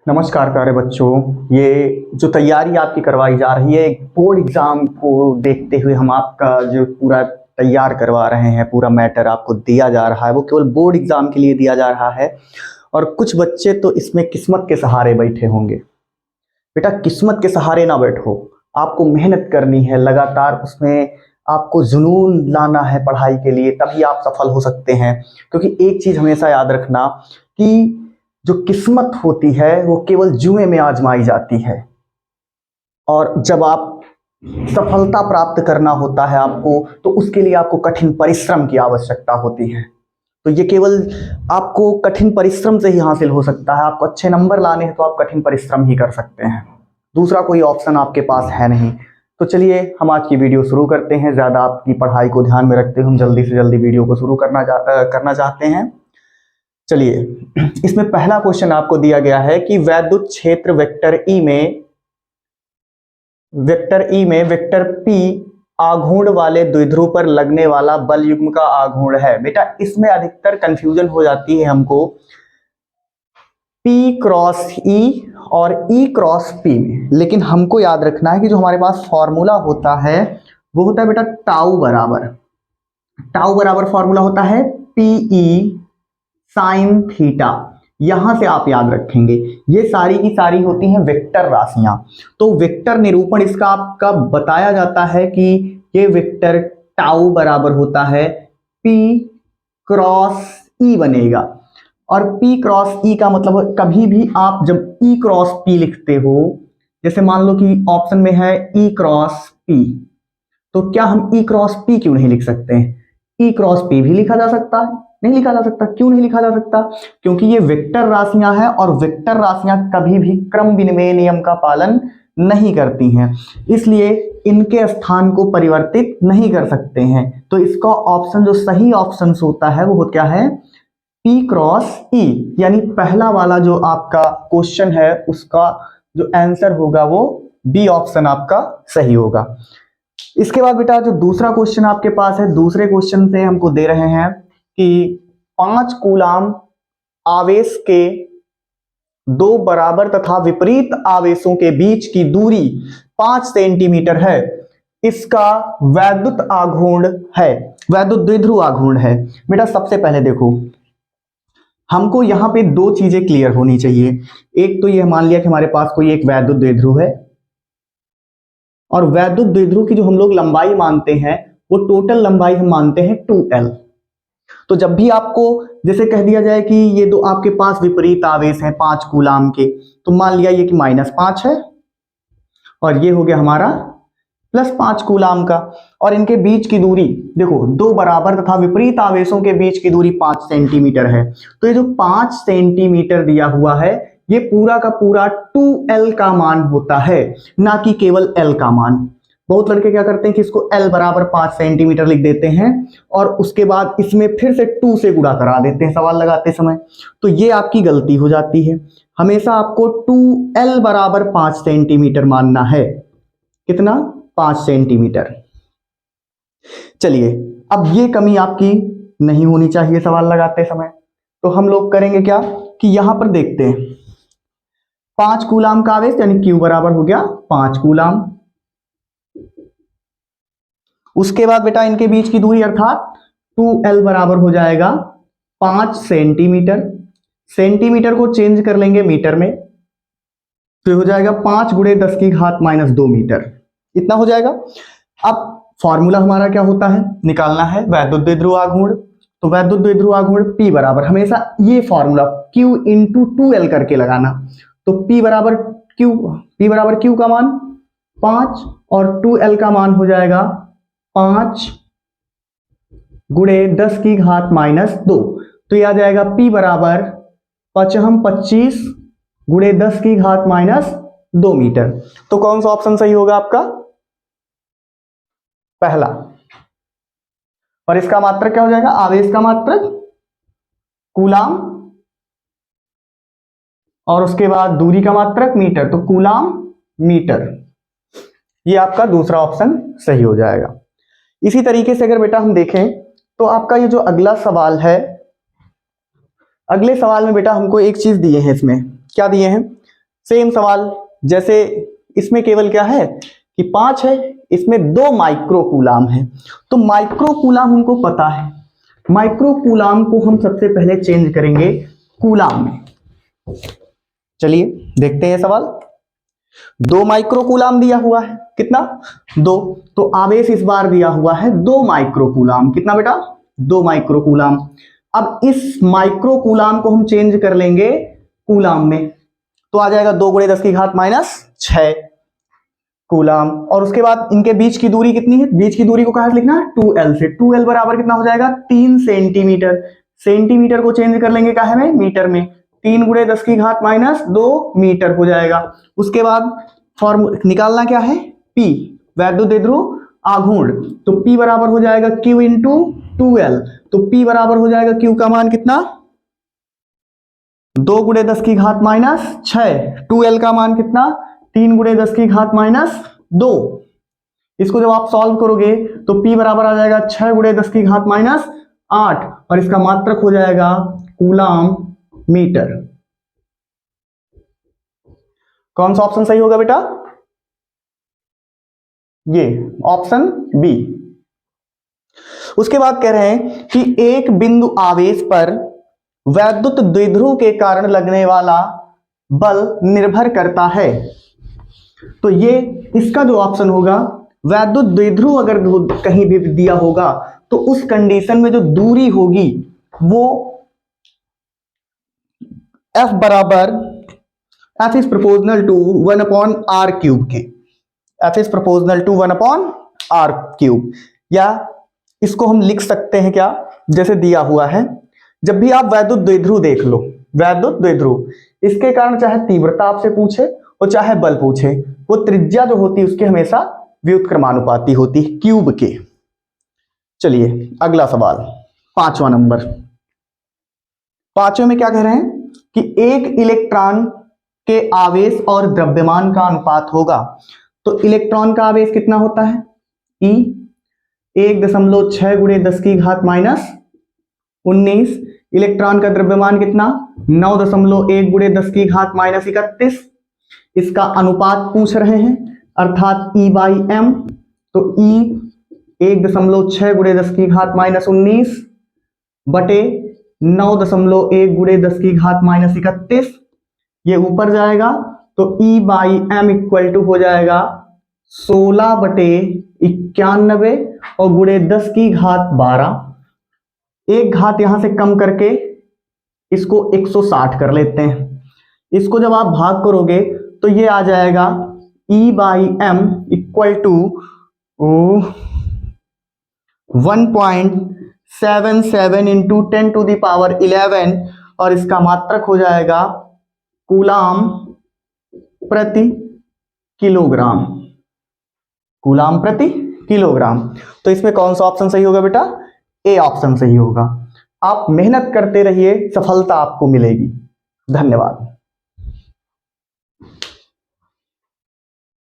नमस्कार प्यारे बच्चों। ये जो तैयारी आपकी करवाई जा रही है बोर्ड एग्जाम को देखते हुए, हम आपका जो पूरा तैयार करवा रहे हैं, पूरा मैटर आपको दिया जा रहा है, वो केवल बोर्ड एग्जाम के लिए दिया जा रहा है। और कुछ बच्चे तो इसमें किस्मत के सहारे बैठे होंगे। बेटा, किस्मत के सहारे ना बैठो, आपको मेहनत करनी है लगातार, उसमें आपको जुनून लाना है पढ़ाई के लिए, तभी आप सफल हो सकते हैं। क्योंकि एक चीज हमेशा याद रखना कि जो किस्मत होती है वो केवल जुए में आजमाई जाती है, और जब आप सफलता प्राप्त करना होता है आपको, तो उसके लिए आपको कठिन परिश्रम की आवश्यकता होती है। तो ये केवल आपको कठिन परिश्रम से ही हासिल हो सकता है। आपको अच्छे नंबर लाने हैं तो आप कठिन परिश्रम ही कर सकते हैं, दूसरा कोई ऑप्शन आपके पास है नहीं। तो चलिए हम आज की वीडियो शुरू करते हैं। ज़्यादा आपकी पढ़ाई को ध्यान में रखते हुए हम जल्दी से जल्दी वीडियो को शुरू करना चाहते हैं। चलिए, इसमें पहला क्वेश्चन आपको दिया गया है कि वैद्युत क्षेत्र वेक्टर ई में वेक्टर पी आघूर्ण वाले द्विध्रुव पर लगने वाला बल युग्म का आघूर्ण है। बेटा, इसमें अधिकतर कंफ्यूजन हो जाती है हमको P क्रॉस E और E क्रॉस P में, लेकिन हमको याद रखना है कि जो हमारे पास फॉर्मूला होता है वो होता है बेटा टाउ बराबर फॉर्मूला होता है PE साइन थीटा। यहां से आप याद रखेंगे, ये सारी की सारी होती हैं वेक्टर राशियां। तो वेक्टर निरूपण इसका आपका बताया जाता है कि ये वेक्टर टाउ बराबर होता है P क्रॉस E बनेगा। और P क्रॉस E का मतलब, कभी भी आप जब E क्रॉस P लिखते हो, जैसे मान लो कि ऑप्शन में है E क्रॉस P, तो क्या हम E क्रॉस P क्यों नहीं लिख सकते हैं? E क्रॉस P भी लिखा जा सकता है। नहीं लिखा जा सकता? क्यों नहीं लिखा जा सकता? क्योंकि ये वेक्टर राशियां हैं, और वेक्टर राशियां कभी भी क्रम विनिमय नियम का पालन नहीं करती हैं, इसलिए इनके स्थान को परिवर्तित नहीं कर सकते हैं। तो इसका ऑप्शन, जो सही ऑप्शन होता है वो क्या है? P cross E। यानी पहला वाला जो आपका क्वेश्चन है उसका जो आंसर होगा वो बी ऑप्शन आपका सही होगा। इसके बाद बेटा जो दूसरा क्वेश्चन आपके पास है, दूसरे क्वेश्चन से हमको दे रहे हैं कि 5 कूलाम आवेश के दो बराबर तथा विपरीत आवेशों के बीच की दूरी 5 सेंटीमीटर है। इसका वैद्युत आघूर्ण है, वैद्युत द्विध्रुव आघूर्ण है। बेटा, सबसे पहले देखो, हमको यहां पे दो चीजें क्लियर होनी चाहिए। एक तो ये मान लिया कि हमारे पास कोई एक वैद्युत द्विध्रुव है, और वैद्युत द्विध्रुव की जो हम लोग लंबाई मानते हैं वो टोटल लंबाई हम मानते हैं 2L। तो जब भी आपको जैसे कह दिया जाए कि ये दो आपके पास विपरीत आवेश हैं 5 कूलाम के, तो मान लिया ये कि -5 है, और ये हो गया हमारा +5 कूलाम का, और इनके बीच की दूरी देखो, दो बराबर तथा विपरीत आवेशों के बीच की दूरी 5 सेंटीमीटर है। तो ये जो 5 सेंटीमीटर दिया हुआ है, ये पूरा का पूरा 2L का मान होता है, ना कि केवल L का मान। बहुत लड़के क्या करते हैं कि इसको L बराबर 5 सेंटीमीटर लिख देते हैं, और उसके बाद इसमें फिर से 2 से गुणा करा देते हैं सवाल लगाते समय। तो ये आपकी गलती हो जाती है। हमेशा आपको 2L बराबर 5 सेंटीमीटर मानना है। कितना? 5 सेंटीमीटर। चलिए, अब ये कमी आपकी नहीं होनी चाहिए सवाल लगाते समय। तो हम लोग करेंगे क्या कि यहां पर देखते हैं 5 कूलाम का आवेश, यानी Q बराबर हो गया 5 कूलाम। उसके बाद बेटा इनके बीच की दूरी अर्थात 2L बराबर हो जाएगा 5 सेंटीमीटर। सेंटीमीटर को चेंज कर लेंगे मीटर में, तो हो जाएगा 5 × 10⁻² मीटर। इतना हो जाएगा। अब फॉर्मूला हमारा क्या होता है? निकालना है वैद्युत द्विध्रुव आघूर्ण। तो वैद्युत द्विध्रुव आघूर्ण P बराबर, हमेशा ये फॉर्मूला Q × 2L करके लगाना। तो P बराबर Q का मान 5 और 2L का मान हो जाएगा 5 × 10⁻²। तो ये आ जाएगा P बराबर 25 × 10⁻² मीटर। तो कौन सा ऑप्शन सही होगा आपका? पहला। और इसका मात्रक क्या हो जाएगा? आवेश का मात्रक कूलाम, और उसके बाद दूरी का मात्रक मीटर, तो कूलाम मीटर। ये आपका दूसरा ऑप्शन सही हो जाएगा। इसी तरीके से अगर बेटा हम देखें तो आपका ये जो अगला सवाल है, अगले सवाल में बेटा हमको एक चीज दिए हैं। इसमें क्या दिए हैं? सेम सवाल, जैसे इसमें केवल क्या है कि 5 है, इसमें 2 माइक्रो कूलाम है, तो माइक्रो कूलाम हमको पता है, माइक्रो कूलाम को हम सबसे पहले चेंज करेंगे कूलाम में। चलिए देखते हैं सवाल। 2 माइक्रो कूलाम दिया हुआ है, कितना 2, तो आवेश इस बार दिया हुआ है 2 माइक्रो कूलाम, कितना बेटा 2 माइक्रो कूलाम। अब इस माइक्रो कूलाम को हम चेंज कर लेंगे कूलाम में, तो आ जाएगा 2 × 10⁻⁶ कूलाम। और उसके बाद इनके बीच की दूरी कितनी है, बीच की दूरी को कहां से लिखना है 2l से, 2l बराबर कितना हो जाएगा 3 सेंटीमीटर, सेंटीमीटर को चेंज कर लेंगे काहे में मीटर में, 3 × 10⁻² मीटर हो जाएगा। उसके बाद फॉर्मूला निकालना क्या है P, वैद्युत द्विध्रुव आघूर्ण, तो P बराबर हो जाएगा Q × 2l, तो P बराबर हो जाएगा Q का मान कितना 2 × 10⁻⁶, 2l का मान कितना 3 × 10⁻²। इसको जब आप सॉल्व करोगे तो P बराबर आ जाएगा 6 × 10⁸ और इसका मात्रक हो जाएगा कूलाम मीटर। कौन सा ऑप्शन सही होगा बेटा, ये ऑप्शन बी। उसके बाद कह रहे हैं कि एक बिंदु आवेश पर वैद्युत द्विध्रुव के कारण लगने वाला बल निर्भर करता है, तो ये इसका जो ऑप्शन होगा वैद्युत द्विध्रुव अगर कहीं भी दिया होगा तो उस कंडीशन में जो दूरी होगी वो F बराबर F is proportional to 1/r³ के, F is proportional to 1/r³, या इसको हम लिख सकते हैं क्या, जैसे दिया हुआ है, जब भी आप वैद्युत द्विध्रुव देख लो, वैद्युत द्विध्रुव इसके कारण चाहे तीव्रता आपसे पूछे और चाहे बल पूछे, वो त्रिज्या जो होती है उसकी हमेशा व्युत्क्रमानुपाती होती है क्यूब के। चलिए अगला सवाल 5वां नंबर। 5वें में क्या कह रहे हैं कि एक इलेक्ट्रॉन के आवेश और द्रव्यमान का अनुपात होगा, तो इलेक्ट्रॉन का आवेश कितना होता है E 1.6 × 10⁻⁹, इलेक्ट्रॉन का द्रव्यमान कितना 9.1 × 10⁻31, इसका अनुपात पूछ रहे हैं अर्थात E/m, तो E 1.6 × 10⁻⁹ बटे 9.1 × 10⁻31, ये ऊपर जाएगा तो E/m इक्वल टू हो जाएगा 16/91 और गुणे 10⁻12, एक घात यहां से कम करके इसको 160 कर लेते हैं। इसको जब आप भाग करोगे तो ये आ जाएगा E/m इक्वल टू 1.77 × 10⁻11 और इसका मात्रक हो जाएगा कूलाम प्रति किलोग्राम, कूलाम प्रति किलोग्राम। तो इसमें कौन सा ऑप्शन सही होगा बेटा, ए ऑप्शन सही होगा। आप मेहनत करते रहिए, सफलता आपको मिलेगी। धन्यवाद।